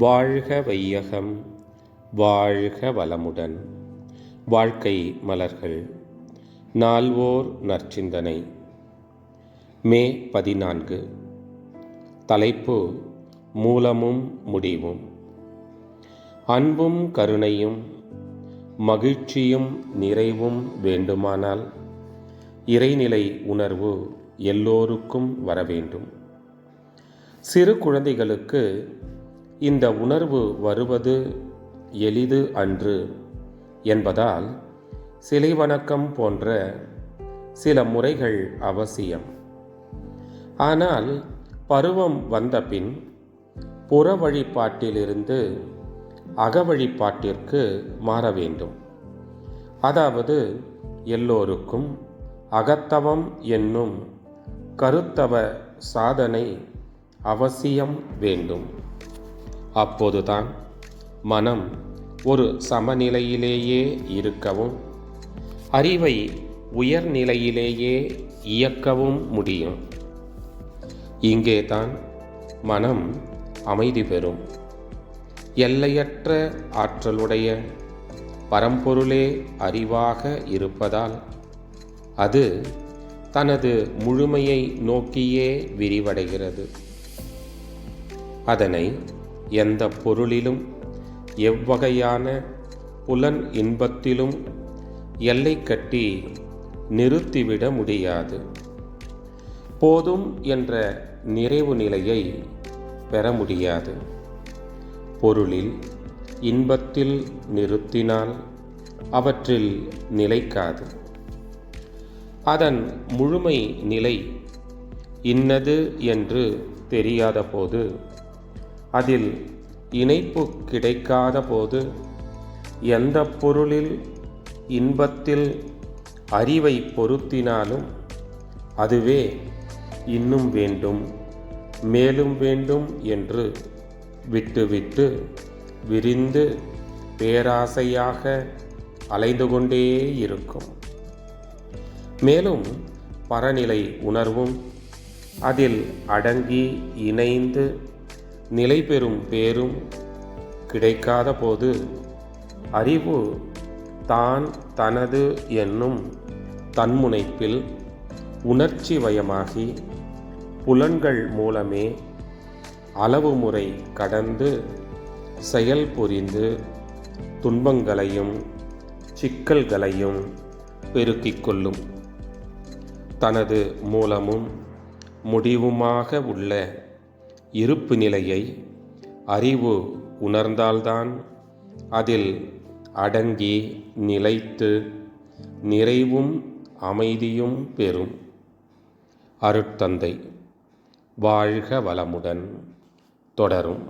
வாழ்க வையகம், வாழ்க வளமுடன். வாழ்க்கை மலர்கள். நால்வோர் நற்சிந்தனை. மே 14. தலைப்பு: மூலமும் முடிவும். அன்பும் கருணையும் மகிழ்ச்சியும் நிறைவும் வேண்டுமானால் இறைநிலை உணர்வு எல்லோருக்கும் வர வேண்டும். சிறு குழந்தைகளுக்கு இந்த உணர்வு வருவது எளிது அன்று என்பதால் சிலை வணக்கம் போன்ற சில முறைகள் அவசியம். ஆனால் பருவம் வந்தபின் புற வழிபாட்டிலிருந்து அக வழிபாட்டிற்கு மாற வேண்டும். அதாவது எல்லோருக்கும் அகத்தவம் என்னும் கருத்தவ சாதனை அவசியம் வேண்டும். அப்போதுதான் மனம் ஒரு சமநிலையிலேயே இருக்கவும் அறிவை உயர்நிலையிலேயே இயக்கவும் முடியும். இங்கேதான் மனம் அமைதி பெறும். எல்லையற்ற ஆற்றலுடைய பரம்பொருளே அறிவாக இருப்பதால் அது தனது முழுமையை நோக்கியே விரிவடைகிறது. அதனை எந்த பொருளிலும் எவ்வகையான புலன் இன்பத்திலும் எல்லை கட்டி நிறுத்திவிட முடியாது. போதும் என்ற நிறைவு நிலையை பெற முடியாது. பொருளில் இன்பத்தில் நிறுத்தினால் அவற்றில் நிலைக்காது. அதன் முழுமை நிலை இன்னது என்று தெரியாத போது, அதில் இணைப்பு கிடைக்காத போது, எந்த பொருளில் இன்பத்தில் அறிவை பொருத்தினாலும் அதுவே இன்னும் வேண்டும், மேலும் வேண்டும் என்று விட்டுவிட்டு விரிந்து பேராசையாக அலைந்து கொண்டே இருக்கும். மேலும் பரநிலை உணர்வும் அதில் அடங்கி இணைந்து நிலை பெறும் பேரும் கிடைக்காத போது, அறிவு தான் தனது என்னும் தன்முனைப்பில் உணர்ச்சி வயமாகி புலன்கள் மூலமே அளவு முறை கடந்து செயல் புரிந்து துன்பங்களையும் சிக்கல்களையும் பெருக்கிக் கொள்ளும். தனது மூலமும் முடிவுமாக உள்ள இருப்பு நிலையை அறிவு உணர்ந்தால்தான் அதில் அடங்கி நிலைத்து நிறைவும் அமைதியும் பெறும். அருட்தந்தை. வாழ்க வளமுடன். தொடரும்.